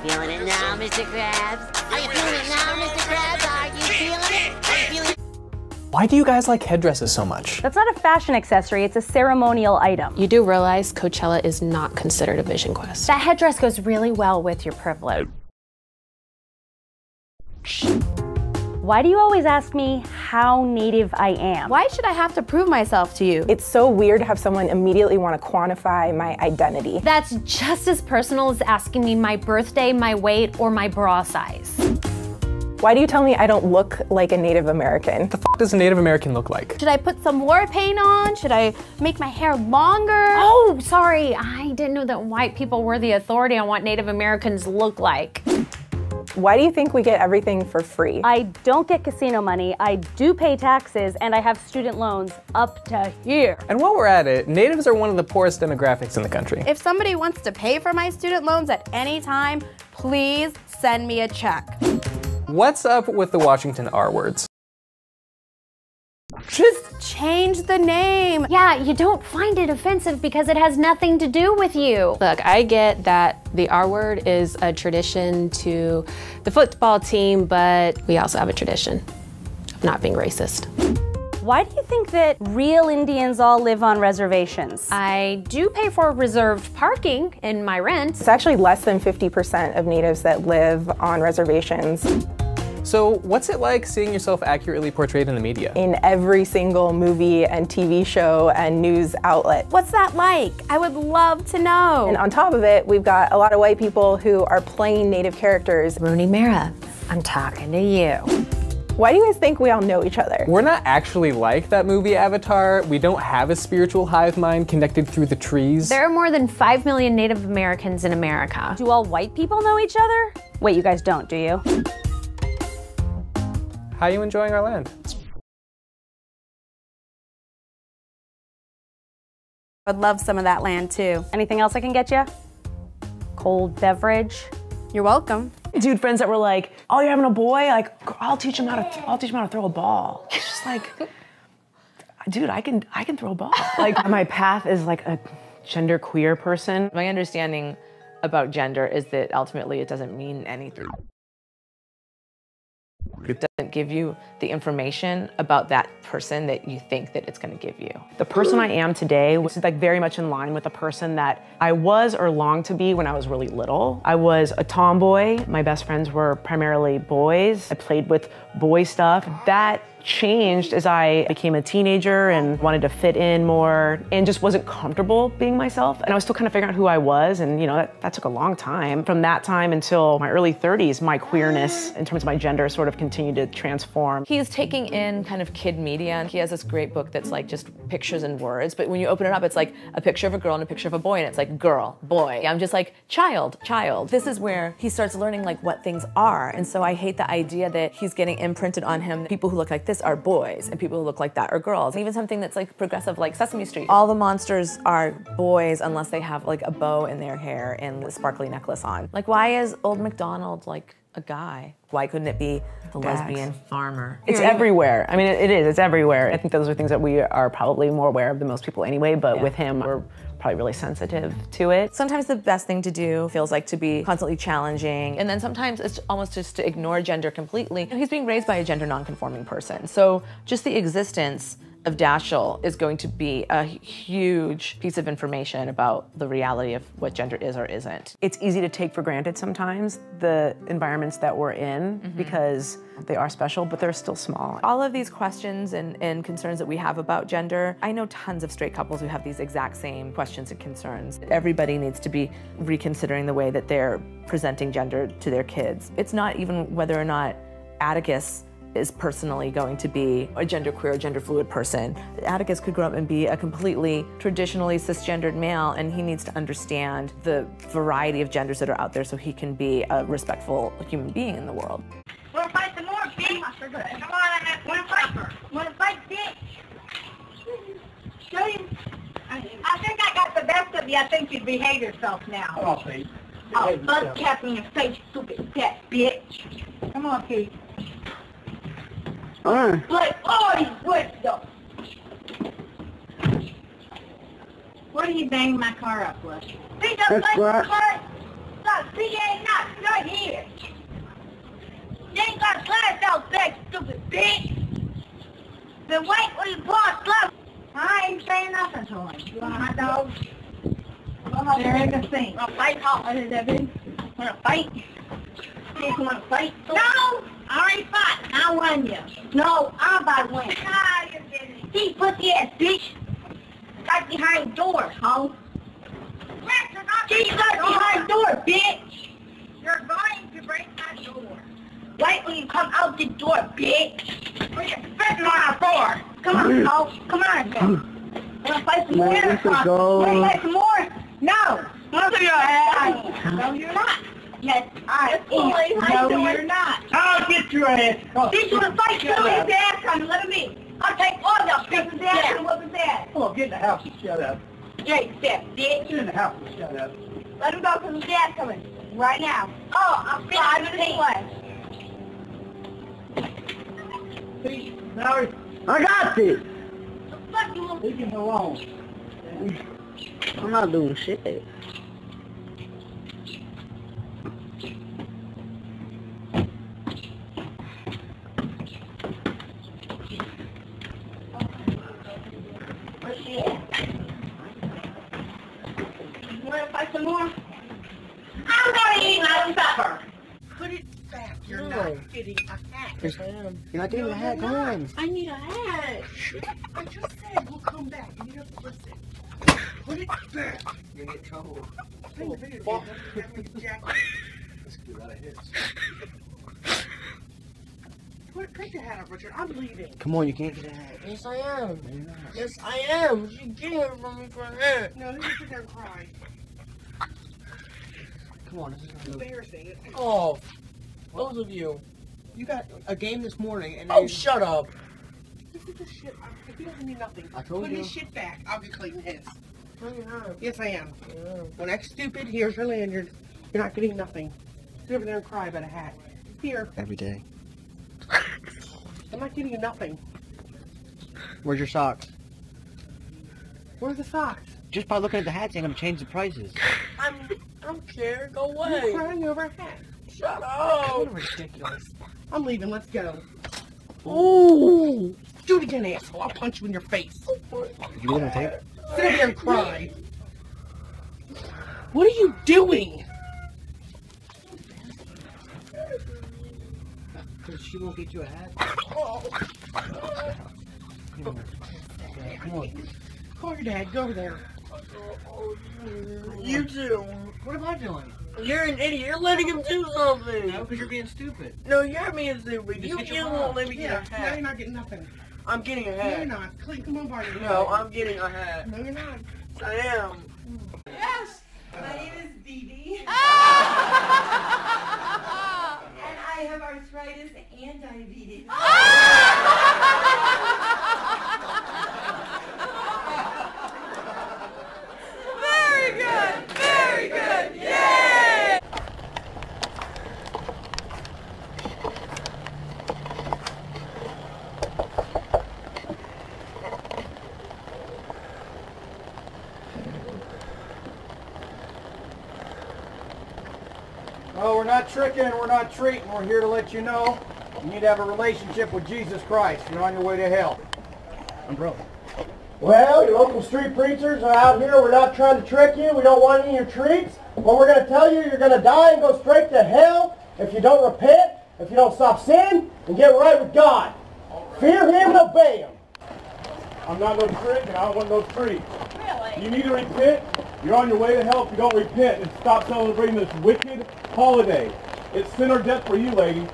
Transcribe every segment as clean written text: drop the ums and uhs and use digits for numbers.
Feeling it now, Mr. Krabs? Are you feeling it now, Mr. Krabs? Are you feeling it? Are you feeling it? Why do you guys like headdresses so much? That's not a fashion accessory, it's a ceremonial item. You do realize Coachella is not considered a vision quest. That headdress goes really well with your privilege. Why do you always ask me how Native I am? Why should I have to prove myself to you? It's so weird to have someone immediately want to quantify my identity. That's just as personal as asking me my birthday, my weight, or my bra size. Why do you tell me I don't look like a Native American? What the f does a Native American look like? Should I put some war paint on? Should I make my hair longer? Oh, sorry, I didn't know that white people were the authority on what Native Americans look like. Why do you think we get everything for free? I don't get casino money, I do pay taxes, and I have student loans up to here. And while we're at it, natives are one of the poorest demographics in the country. If somebody wants to pay for my student loans at any time, please send me a check. What's up with the Washington R words? Just change the name. Yeah, you don't find it offensive because it has nothing to do with you. Look, I get that the R word is a tradition to the football team, but we also have a tradition of not being racist. Why do you think that real Indians all live on reservations? I do pay for reserved parking in my rent. It's actually less than 50% of natives that live on reservations. So what's it like seeing yourself accurately portrayed in the media? In every single movie and TV show and news outlet. What's that like? I would love to know. And on top of it, we've got a lot of white people who are playing Native characters. Rooney Mara, I'm talking to you. Why do you guys think we all know each other? We're not actually like that movie Avatar. We don't have a spiritual hive mind connected through the trees. There are more than 5 million Native Americans in America. Do all white people know each other? Wait, you guys don't, do you? How are you enjoying our land? I'd love some of that land too. Anything else I can get you? Cold beverage? You're welcome. Dude friends that were like, "Oh, you're having a boy? Like, I'll teach him how to throw a ball." It's just like, dude, I can throw a ball. Like, my path is like a genderqueer person. My understanding about gender is that ultimately it doesn't mean anything. It doesn't give you the information about that person that you think that it's going to give you. The person I am today was like very much in line with the person that I was or longed to be when I was really little. I was a tomboy. My best friends were primarily boys. I played with boy stuff. That changed as I became a teenager and wanted to fit in more and just wasn't comfortable being myself. And I was still kind of figuring out who I was, and you know, that took a long time. From that time until my early 30s, my queerness in terms of my gender sort of continued to transform. He's taking in kind of kid media, and he has this great book that's like just pictures and words, but when you open it up, it's like a picture of a girl and a picture of a boy, and it's like girl, boy. I'm just like, child. This is where he starts learning like what things are, and so I hate the idea that he's getting imprinted on him. People who look like this are boys, and people who look like that are girls. Even something that's like progressive like Sesame Street. All the monsters are boys unless they have like a bow in their hair and a sparkly necklace on. Like, why is Old MacDonald like a guy? Why couldn't it be the lesbian farmer? It's everywhere. I mean, it is, it's everywhere. I think those are things that we are probably more aware of than most people anyway, but with him, we're probably really sensitive to it. Sometimes the best thing to do feels like to be constantly challenging, and then sometimes it's almost just to ignore gender completely. He's being raised by a gender non-conforming person, so just the existence of Dashiell is going to be a huge piece of information about the reality of what gender is or isn't. It's easy to take for granted sometimes the environments that we're in because they are special, but they're still small. All of these questions and concerns that we have about gender, I know tons of straight couples who have these exact same questions and concerns. Everybody needs to be reconsidering the way that they're presenting gender to their kids. It's not even whether or not Atticus is personally going to be a genderqueer or gender fluid person. Atticus could grow up and be a completely traditionally cisgendered male, and he needs to understand the variety of genders that are out there so he can be a respectful human being in the world. Wanna fight some more, bitch? Come on, wanna fight? Wanna fight, bitch? Show you. I think I got the best of you. I think you'd behave yourself now. Come on, Pete. Oh, buzz cap in your face, stupid fat bitch. Come on, Pete. Like, oh, he's good though. What are you banging my car up with? Beat up my car. Stop, he ain't not. No, house back, stupid bitch. Then wait till you park slow. I ain't saying nothing to him. You want a hot dog? There ain't a thing. Wanna fight? What is that, baby? Wanna fight? You wanna fight? No! I already fought. I won you. No, I'm about to win. Ah, you're kidding. See, pussy ass bitch. Got behind doors, ho. She's got behind door, bitch. You're going to break my door. Wait when you come out the door, bitch. Or you're spitting on our floor. Come on, ho. Come on, go. Wanna fight some more? Wanna fight some more? No. Look at your ass. No, you're not. Yes, I am. No, you're not. I'll get your ass. Bitch, you wanna fight? Show his ass coming. Let him be. I'll take all y'all fix his ass and whoop his ass. Come on, get in the house and shut up. Jake, step, bitch. Get in the house and shut up. Let him go because his dad's coming. Right now. Oh, I'm fine this way. See, Valerie, I got this. Fuck you. Leave him alone. I'm not doing shit. Where's she at? You wanna fight some more? I'm gonna eat my supper. Put it back. You're not getting a hat. You're not getting a hat. Go on. I need a hat. I just said we'll come back. You need to listen. Put it back. You're gonna get in trouble. Let's do that of his. Put your hat up, Richard. I'm leaving. Come on, you can't get a hat. Yes, I am. Yes, I am. She's getting it from me for a hat. No, you sit there and cry. Come on, this is Embarrassing. Oh, both of you. You got a game this morning and shut up. This is the shit. He doesn't need nothing. I told Put you. his shit back. I'll get Clayton his. No, you're not. Yes, I am. Yeah. When X stupid, here's her lanyard. You're not getting nothing. Sit over there and cry about a hat. Here. Every day. I'm not getting you nothing. Where's your socks? Where's the socks? Just by looking at the hats, ain't gonna change the prices. I don't care. Go away. You're crying over a hat. Shut up. What ridiculous. I'm leaving. Let's go. Ooh. Do it again, asshole. I'll punch you in your face. You gonna tape? Sit over there and cry. What are you doing? Because she won't get you a hat. Oh. Come on. Come on. Call your dad. Go over there. You too. What am I doing? You're an idiot. You're letting him do something. No, because you're being stupid. No, you're being stupid. You won't let me get a hat. No, you're not getting nothing. I'm getting a No, hat. you're not. Clint, come on, Barney. No, I'm getting a hat. No, you're not. I am. Yes. My name is Dee Dee. And I have arthritis and diabetes. Very good! Very good! Yay! Well, we're not tricking, we're not treating. We're here to let you know you need to have a relationship with Jesus Christ. You're on your way to hell. Umbrella. Well, your local street preachers are out here. We're not trying to trick you. We don't want any of your treats. But we're going to tell you you're going to die and go straight to hell if you don't repent, if you don't stop sinning, and get right with God. Fear Him and obey Him. I'm not no trick and I don't want no treats. Really? You need to repent. You're on your way to hell if you don't repent and stop celebrating this wicked holiday. It's sin or death for you, lady.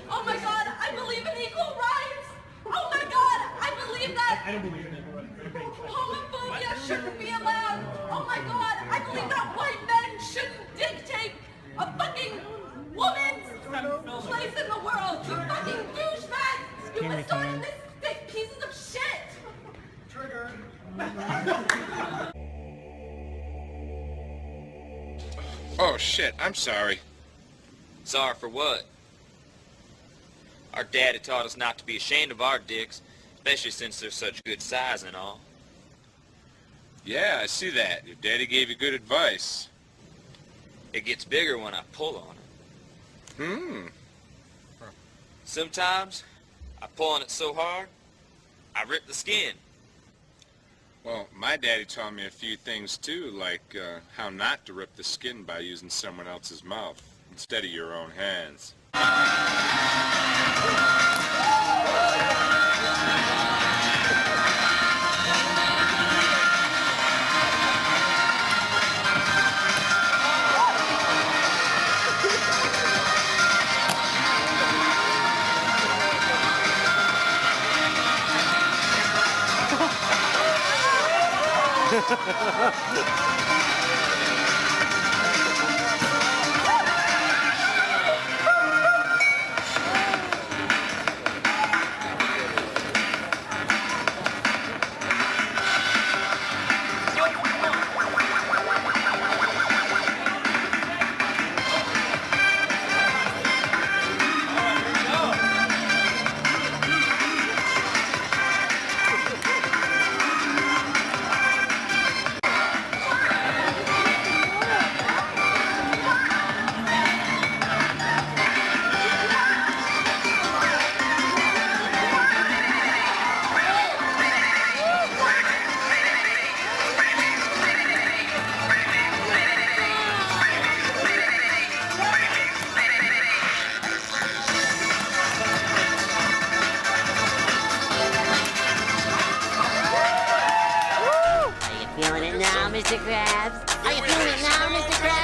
Oh my God, I believe in equal rights! Oh my God, I believe that I don't believe in it. homophobia shouldn't be allowed! Oh my God, I believe that white men shouldn't dictate a fucking woman's place in the world! You fucking douchebags! You misogynist pieces of shit! Trigger. Oh shit, I'm sorry. Sorry for what? Our daddy taught us not to be ashamed of our dicks, especially since they're such good size and all. Yeah, I see that. Your daddy gave you good advice. It gets bigger when I pull on it. Sometimes I pull on it so hard, I rip the skin. Well, my daddy taught me a few things too, like how not to rip the skin by using someone else's mouth instead of your own hands. Feeling it now, Mr. Krabs? Are you feeling it now, Mr. Krabs?